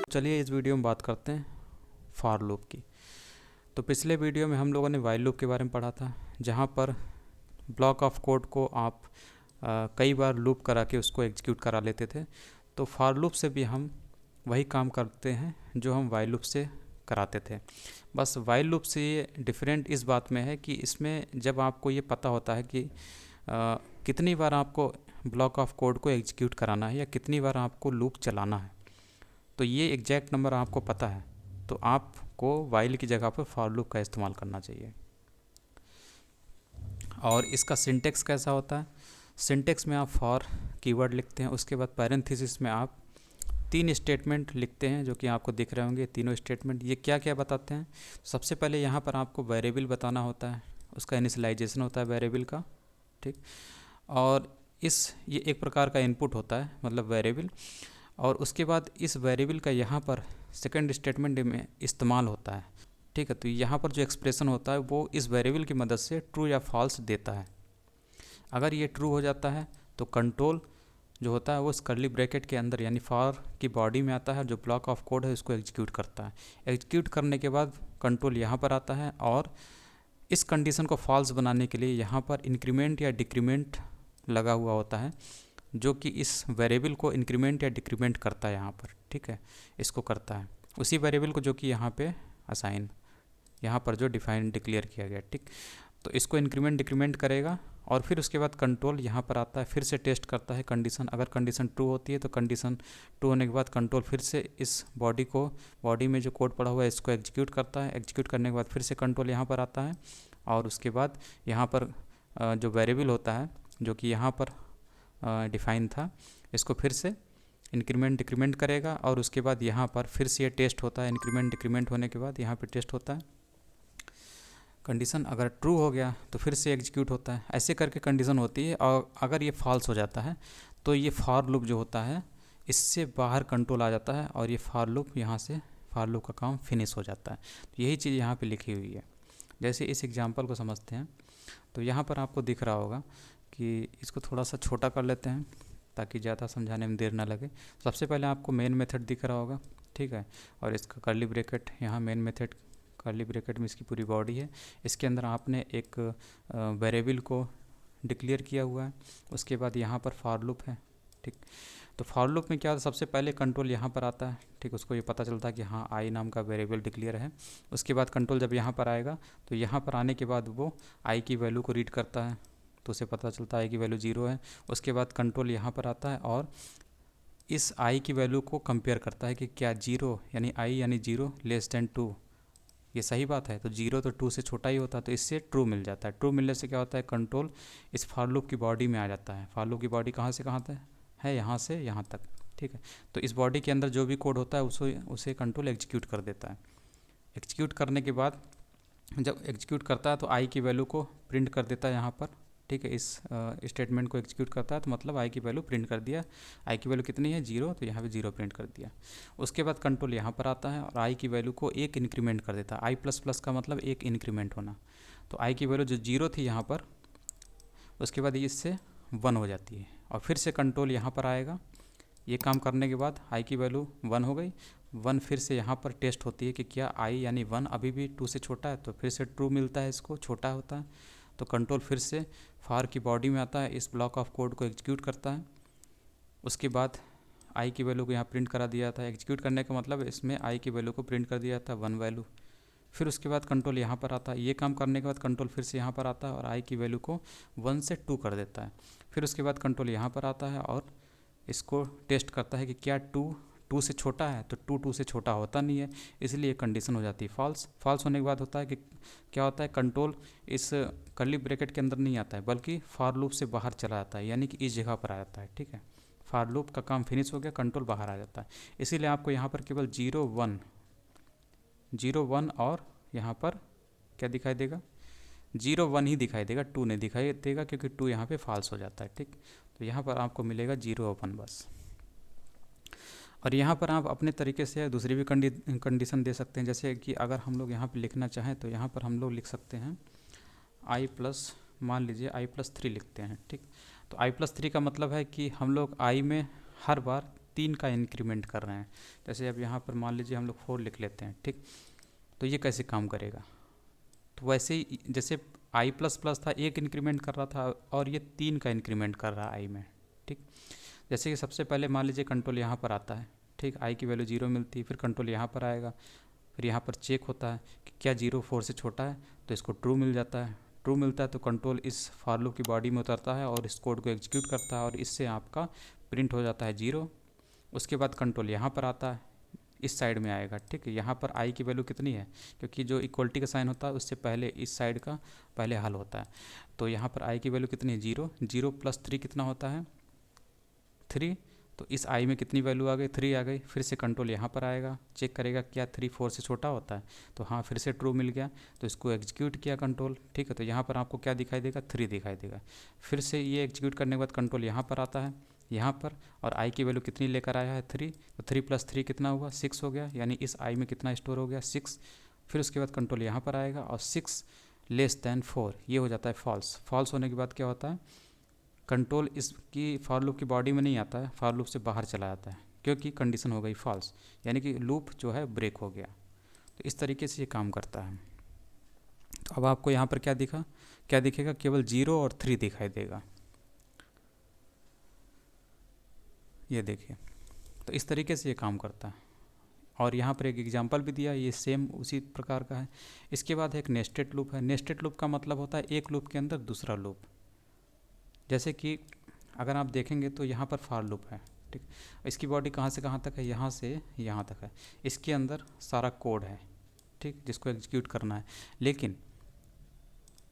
चलिए इस वीडियो में बात करते हैं फॉर लूप की। तो पिछले वीडियो में हम लोगों ने वाइल लूप के बारे में पढ़ा था, जहाँ पर ब्लॉक ऑफ कोड को आप कई बार लूप करा के उसको एग्जीक्यूट करा लेते थे। तो फॉर लूप से भी हम वही काम करते हैं जो हम वाइल लूप से कराते थे। बस वाइल लूप से ये डिफरेंट इस बात में है कि इसमें जब आपको ये पता होता है कि कितनी बार आपको ब्लॉक ऑफ कोड को एग्जीक्यूट कराना है या कितनी बार आपको लूप चलाना है, तो ये एग्जैक्ट नंबर आपको पता है, तो आपको वाइल की जगह पर फॉर लूप का इस्तेमाल करना चाहिए। और इसका सिंटेक्स कैसा होता है? सिंटेक्स में आप फॉर कीवर्ड लिखते हैं, उसके बाद पैरेंथेसिस में आप 3 स्टेटमेंट लिखते हैं जो कि आपको दिख रहे होंगे। तीनों स्टेटमेंट ये क्या क्या बताते हैं? सबसे पहले यहाँ पर आपको वेरिएबल बताना होता है, उसका इनिशियलाइजेशन होता है वेरिएबल का, ठीक। और ये एक प्रकार का इनपुट होता है, मतलब वेरिएबल। और उसके बाद इस वेरिएबल का यहाँ पर सेकंड स्टेटमेंट में इस्तेमाल होता है, ठीक है। तो यहाँ पर जो एक्सप्रेशन होता है वो इस वेरिएबल की मदद से ट्रू या फॉल्स देता है। अगर ये ट्रू हो जाता है तो कंट्रोल जो होता है वो इस कर्ली ब्रैकेट के अंदर यानी फॉर की बॉडी में आता है, जो ब्लॉक ऑफ कोड है उसको एग्जीक्यूट करता है। एग्जीक्यूट करने के बाद कंट्रोल यहाँ पर आता है और इस कंडीशन को फॉल्स बनाने के लिए यहाँ पर इंक्रीमेंट या डिक्रीमेंट लगा हुआ होता है, जो कि इस वेरिएबल को इंक्रीमेंट या डिक्रीमेंट करता है यहाँ पर, ठीक है। इसको करता है उसी वेरिएबल को जो कि यहाँ पे असाइन, यहाँ पर जो डिफाइन डिक्लेयर किया गया, ठीक। तो इसको इंक्रीमेंट डिक्रीमेंट करेगा और फिर उसके बाद कंट्रोल यहाँ पर आता है, फिर से टेस्ट करता है कंडीशन। अगर कंडीशन ट्रू होती है तो कंडीशन ट्रू होने के बाद कंट्रोल फिर से इस बॉडी में जो कोड पड़ा हुआ है इसको एग्जीक्यूट करता है। एग्जीक्यूट करने के बाद फिर से कंट्रोल यहाँ पर आता है और उसके बाद यहाँ पर जो वेरिएबल होता है जो कि यहाँ पर डिफाइन था, इसको फिर से इंक्रीमेंट डिक्रीमेंट करेगा और उसके बाद यहाँ पर फिर से ये टेस्ट होता है। इंक्रीमेंट डिक्रीमेंट होने के बाद यहाँ पे टेस्ट होता है, कंडीशन अगर ट्रू हो गया तो फिर से एग्जीक्यूट होता है। ऐसे करके कंडीशन होती है और अगर ये फॉल्स हो जाता है तो ये फॉर लूप जो होता है इससे बाहर कंट्रोल आ जाता है और ये फॉर लूप यहाँ से फॉर लूप का काम फिनिश हो जाता है। तो यही चीज़ यहाँ पे लिखी हुई है। जैसे इस एग्जांपल को समझते हैं तो यहाँ पर आपको दिख रहा होगा कि इसको थोड़ा सा छोटा कर लेते हैं ताकि ज़्यादा समझाने में देर ना लगे। सबसे पहले आपको मेन मेथड दिख रहा होगा, ठीक है, और इसका कर्ली ब्रैकेट, यहाँ मेन मेथड कर्ली ब्रैकेट में इसकी पूरी बॉडी है। इसके अंदर आपने एक वेरिएबल को डिक्लेयर किया हुआ है। उसके बाद यहाँ पर फॉर लूप है, ठीक। तो फॉर लूप में क्या होता है, सबसे पहले कंट्रोल यहाँ पर आता है, ठीक। उसको ये पता चलता है कि हाँ आई नाम का वेरिएबल डिक्लेयर है। उसके बाद कंट्रोल जब यहाँ पर आएगा तो यहाँ पर आने के बाद वो आई की वैल्यू को रीड करता है, तो उसे पता चलता है कि वैल्यू 0 है। उसके बाद कंट्रोल यहाँ पर आता है और इस आई की वैल्यू को कंपेयर करता है कि क्या 0 यानी आई यानी 0 लेस देन 2 ये सही बात है। तो 0 तो 2 से छोटा ही होता है, तो इससे ट्रू मिल जाता है। ट्रू मिलने से क्या होता है, कंट्रोल इस फॉर लूप की बॉडी में आ जाता है। फॉर लूप की बॉडी कहाँ से कहाँ तक है, यहाँ से यहाँ तक, ठीक है। तो इस बॉडी के अंदर जो भी कोड होता है उसे कंट्रोल एग्जीक्यूट कर देता है। एग्जीक्यूट करने के बाद जब एग्जीक्यूट करता है तो आई की वैल्यू को प्रिंट कर देता है यहाँ पर, ठीक है। इस स्टेटमेंट को एग्जीक्यूट करता है तो मतलब आई की वैल्यू प्रिंट कर दिया। आई की वैल्यू कितनी है, 0, तो यहाँ पे 0 प्रिंट कर दिया। उसके बाद कंट्रोल यहाँ पर आता है और आई की वैल्यू को एक इंक्रीमेंट कर देता है। आई प्लस प्लस का मतलब एक इंक्रीमेंट होना, तो आई की वैल्यू जो 0 थी यहाँ पर, उसके बाद इससे 1 हो जाती है और फिर से कंट्रोल यहाँ पर आएगा। ये काम करने के बाद आई की वैल्यू 1 हो गई। 1 फिर से यहाँ पर टेस्ट होती है कि क्या आई यानी 1 अभी भी 2 से छोटा है, तो फिर से ट्रू मिलता है, इसको छोटा होता है। तो कंट्रोल फिर से फॉर की बॉडी में आता है, इस ब्लॉक ऑफ कोड को एग्जीक्यूट करता है। उसके बाद आई की वैल्यू को यहाँ प्रिंट करा दिया था। एग्जीक्यूट करने का मतलब इसमें आई की वैल्यू को प्रिंट कर दिया था 1 वैल्यू। फिर उसके बाद कंट्रोल यहाँ पर आता है। ये काम करने के बाद कंट्रोल फिर से यहाँ पर आता है और आई की वैल्यू को 1 से 2 कर देता है। फिर उसके बाद कंट्रोल यहाँ पर आता है और इसको टेस्ट करता है कि क्या 2 से छोटा है, तो 2 से छोटा होता नहीं है, इसलिए कंडीशन हो जाती है फॉल्स। फॉल्स होने के बाद होता है कि क्या होता है, कंट्रोल इस कर्ली ब्रैकेट के अंदर नहीं आता है बल्कि फॉर लूप से बाहर चला जाता है, यानी कि इस जगह पर आ जाता है, ठीक है। फॉर लूप का काम फिनिश हो गया, कंट्रोल बाहर आ जाता है। इसीलिए आपको यहाँ पर केवल 0 1 और यहाँ पर क्या दिखाई देगा, 0 1 ही दिखाई देगा, 2 नहीं दिखाई देगा क्योंकि 2 यहाँ पे फॉल्स हो जाता है, ठीक। तो यहाँ पर आपको मिलेगा 0 और 1 बस। और यहाँ पर आप अपने तरीके से दूसरी भी कंडीशन दे सकते हैं। जैसे कि अगर हम लोग यहाँ पे लिखना चाहें तो यहाँ पर हम लोग लिख सकते हैं आई प्लस, मान लीजिए आई प्लस 3 लिखते हैं, ठीक। तो आई प्लस 3 का मतलब है कि हम लोग आई में हर बार 3 का इंक्रीमेंट कर रहे हैं। जैसे अब यहाँ पर मान लीजिए हम लोग 4 लिख लेते हैं, ठीक। तो ये कैसे काम करेगा, तो वैसे ही जैसे आई प्लस प्लस था, 1 इंक्रीमेंट कर रहा था, और ये 3 का इंक्रीमेंट कर रहा है आई में, ठीक। जैसे कि सबसे पहले मान लीजिए कंट्रोल यहाँ पर आता है, ठीक, आई की वैल्यू 0 मिलती है, फिर कंट्रोल यहाँ पर आएगा, फिर यहाँ पर चेक होता है कि क्या 0 4 से छोटा है, तो इसको ट्रू मिल जाता है। ट्रू मिलता है तो कंट्रोल इस फॉर लूप की बॉडी में उतरता है और इस कोड को एग्जीक्यूट करता है, और इससे आपका प्रिंट हो जाता है 0। उसके बाद कंट्रोल यहाँ पर आता है, इस साइड में आएगा, ठीक है। यहाँ पर आई की वैल्यू कितनी है, क्योंकि जो इक्वलिटी का साइन होता है उससे पहले इस साइड का पहले हल होता है। तो यहाँ पर आई की वैल्यू कितनी है, 0। 0 + 3 कितना होता है, 3। तो इस आई में कितनी वैल्यू आ गई, 3 आ गई। फिर से कंट्रोल यहाँ पर आएगा, चेक करेगा क्या 3 4 से छोटा होता है, तो हाँ, फिर से ट्रू मिल गया। तो इसको एग्जीक्यूट किया कंट्रोल, ठीक है। तो यहाँ पर आपको क्या दिखाई देगा, 3 दिखाई देगा। फिर से ये एग्जीक्यूट करने के बाद कंट्रोल यहाँ पर आता है, यहाँ पर, और आई की वैल्यू कितनी लेकर आया है, 3। तो 3 + 3 कितना हुआ, 6 हो गया, यानी इस आई में कितना स्टोर हो गया, 6। फिर उसके बाद कंट्रोल यहाँ पर आएगा, और 6 < 4 ये हो जाता है फॉल्स। फॉल्स होने के बाद क्या होता है, कंट्रोल इसकी फॉर लूप की बॉडी में नहीं आता है, फॉर लूप से बाहर चला जाता है, क्योंकि कंडीशन हो गई फॉल्स, यानी कि लूप जो है ब्रेक हो गया। तो इस तरीके से ये काम करता है। तो अब आपको यहाँ पर क्या दिखा, क्या दिखेगा, केवल 0 और 3 दिखाई देगा, ये देखिए। तो इस तरीके से ये काम करता है। और यहाँ पर एक एग्जांपल भी दिया, ये सेम उसी प्रकार का है। इसके बाद एक नेस्टेड लूप है। नेस्टेड लूप का मतलब होता है एक लूप के अंदर दूसरा लूप। जैसे कि अगर आप देखेंगे तो यहाँ पर फॉर लूप है, ठीक। इसकी बॉडी कहाँ से कहाँ तक है, यहाँ से यहाँ तक है। इसके अंदर सारा कोड है, ठीक, जिसको एग्जीक्यूट करना है। लेकिन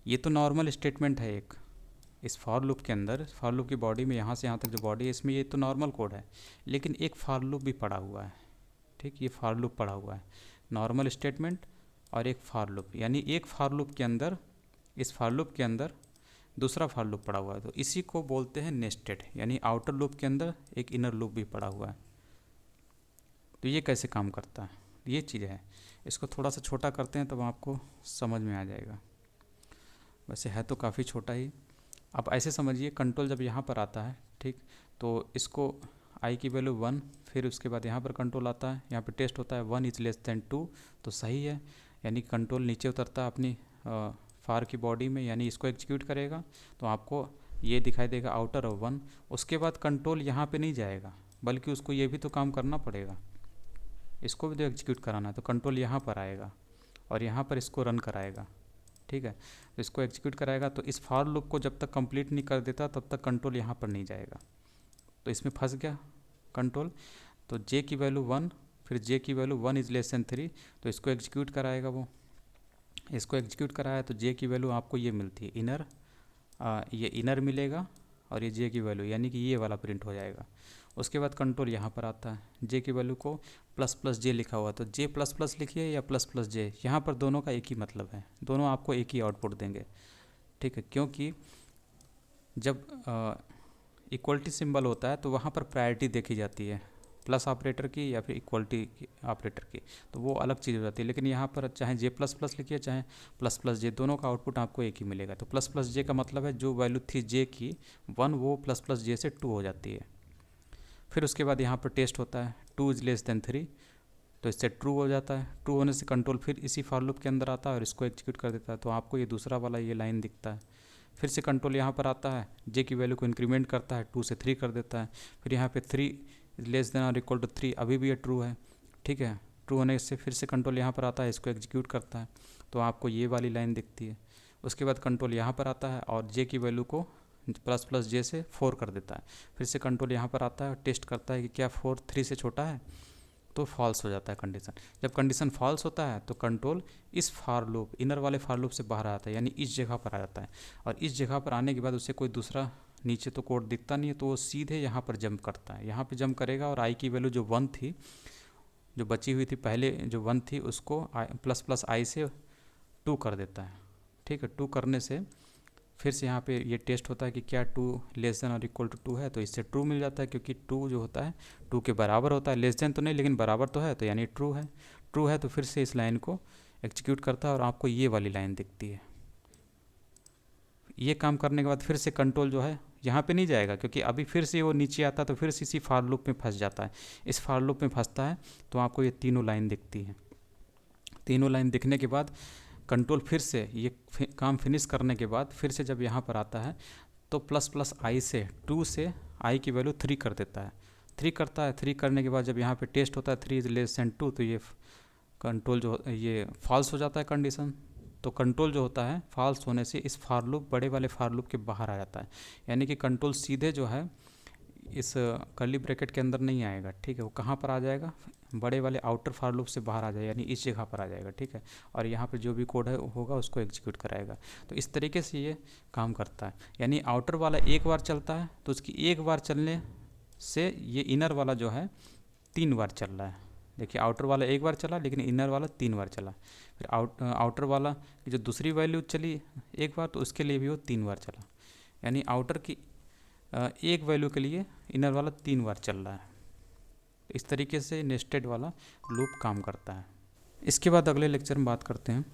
ये तो नॉर्मल स्टेटमेंट है एक, इस फॉर लूप के अंदर, फॉर लूप की बॉडी में यहाँ से यहाँ तक जो बॉडी है, इसमें ये तो नॉर्मल कोड है। लेकिन एक फॉर लूप भी पड़ा हुआ है, ठीक, ये फॉर लूप पड़ा हुआ है, नॉर्मल स्टेटमेंट और एक फॉर लूप, यानी एक फॉर लूप के अंदर, इस फॉर लूप के अंदर दूसरा फॉर लूप पड़ा हुआ है। तो इसी को बोलते हैं नेस्टेड, यानी आउटर लूप के अंदर एक इनर लूप भी पड़ा हुआ है। तो ये कैसे काम करता है, ये चीज़ है। इसको थोड़ा सा छोटा करते हैं तब आपको समझ में आ जाएगा। वैसे है तो काफ़ी छोटा ही। अब ऐसे समझिए, कंट्रोल जब यहाँ पर आता है, ठीक, तो इसको आई की वैल्यू 1, फिर उसके बाद यहाँ पर कंट्रोल आता है, यहाँ पर टेस्ट होता है 1 < 2, तो सही है, यानी कंट्रोल नीचे उतरता है अपनी फार की बॉडी में, यानी इसको एग्जीक्यूट करेगा। तो आपको ये दिखाई देगा आउटर और 1। उसके बाद कंट्रोल यहाँ पे नहीं जाएगा, बल्कि उसको ये भी तो काम करना पड़ेगा, इसको भी तो एग्जीक्यूट कराना है। तो कंट्रोल यहाँ पर आएगा और यहाँ पर इसको रन कराएगा, ठीक है। तो इसको एग्जीक्यूट कराएगा, तो इस फॉर लूप को जब तक कंप्लीट नहीं कर देता तब तक कंट्रोल यहाँ पर नहीं जाएगा। तो इसमें फंस गया कंट्रोल। तो जे की वैल्यू 1, फिर जे की वैल्यू 1 < 3, तो इसको एग्जीक्यूट कराएगा। वो इसको एग्जीक्यूट कराया तो जे की वैल्यू आपको ये मिलती है इनर, ये इनर मिलेगा, और ये जे की वैल्यू यानी कि ये वाला प्रिंट हो जाएगा। उसके बाद कंट्रोल यहाँ पर आता है, जे की वैल्यू को ++ जे लिखा हुआ, तो जे ++ लिखिए या ++जे, यहाँ पर दोनों का एक ही मतलब है, दोनों आपको एक ही आउटपुट देंगे, ठीक है। क्योंकि जब इक्वलिटी सिंबल होता है तो वहाँ पर प्रायोरिटी देखी जाती है, प्लस ऑपरेटर की या फिर इक्वलिटी ऑपरेटर की, तो वो अलग चीज़ हो जाती है। लेकिन यहाँ पर चाहे जे ++ लिखिए चाहे ++जे, दोनों का आउटपुट आपको एक ही मिलेगा। तो ++जे का मतलब है जो वैल्यू थी जे की 1, वो ++जे से 2 हो जाती है। फिर उसके बाद यहाँ पर टेस्ट होता है 2 < 3, तो इससे ट्रू हो जाता है। ट्रू होने से कंट्रोल फिर इसी फॉर लूप के अंदर आता है और इसको एग्जीक्यूट कर देता है। तो आपको ये दूसरा वाला ये लाइन दिखता है। फिर से कंट्रोल यहाँ पर आता है, जे की वैल्यू को इंक्रीमेंट करता है, 2 से 3 कर देता है। फिर यहाँ पे 3 < 3, अभी भी ये ट्रू है, ठीक है। ट्रू होने से फिर से कंट्रोल यहाँ पर आता है, इसको एग्जीक्यूट करता है, तो आपको ये वाली लाइन दिखती है। उसके बाद कंट्रोल यहाँ पर आता है और जे की वैल्यू को ++जे से 4 कर देता है। फिर से कंट्रोल यहाँ पर आता है, टेस्ट करता है कि क्या 4 3 से छोटा है, तो फॉल्स हो जाता है कंडीशन। जब कंडीशन फॉल्स होता है तो कंट्रोल इस फॉर लूप, इनर वाले फॉर लूप से बाहर आता है, यानी इस जगह पर आ जाता है। और इस जगह पर आने के बाद उसे कोई दूसरा नीचे तो कोड दिखता नहीं है, तो वो सीधे यहाँ पर जंप करता है, यहाँ पे जंप करेगा और आई की वैल्यू जो 1 थी, जो बची हुई थी पहले जो 1 थी, उसको ++i से 2 कर देता है, ठीक है। 2 करने से फिर से यहाँ पे ये टेस्ट होता है कि क्या 2 < 2 है, तो इससे ट्रू मिल जाता है, क्योंकि 2 जो होता है 2 के बराबर होता है, लेस देन तो नहीं लेकिन बराबर तो है, तो यानी ट्रू है। ट्रू है तो फिर से इस लाइन को एग्जीक्यूट करता है और आपको ये वाली लाइन दिखती है। ये काम करने के बाद फिर से कंट्रोल जो है यहाँ पे नहीं जाएगा, क्योंकि अभी फिर से वो नीचे आता है तो फिर से इसी फॉर लूप में फंस जाता है। इस फॉर लूप में फंसता है तो आपको ये तीनों लाइन दिखती हैं। तीनों लाइन दिखने के बाद कंट्रोल फिर से ये काम फिनिश करने के बाद फिर से जब यहाँ पर आता है तो प्लस प्लस आई से 2 से आई की वैल्यू 3 कर देता है। 3 करता है, 3 करने के बाद जब यहाँ पे टेस्ट होता है 3 <2 तो ये कंट्रोल जो ये फॉल्स हो जाता है कंडीशन। तो कंट्रोल जो होता है फॉल्स होने से इस फॉर लूप, बड़े वाले फॉर लूप के बाहर आ जाता है। यानी कि कंट्रोल सीधे जो है इस कर्ली ब्रैकेट के अंदर नहीं आएगा, ठीक है। वो कहाँ पर आ जाएगा, बड़े वाले आउटर फॉर लूप से बाहर आ जाएगा, यानी इस जगह पर आ जाएगा, ठीक है। और यहाँ पर जो भी कोड है होगा उसको एग्जीक्यूट कराएगा। तो इस तरीके से ये काम करता है। यानी आउटर वाला एक बार चलता है तो उसकी एक बार चलने से ये इनर वाला जो है 3 बार चल रहा है। देखिए आउटर वाला एक बार चला लेकिन इनर वाला 3 बार चला। फिर आउटर वाला की जो दूसरी वैल्यू चली एक बार तो उसके लिए भी वो 3 बार चला। यानी आउटर की एक वैल्यू के लिए इनर वाला 3 बार चल रहा है। इस तरीके से नेस्टेड वाला लूप काम करता है। इसके बाद अगले लेक्चर में बात करते हैं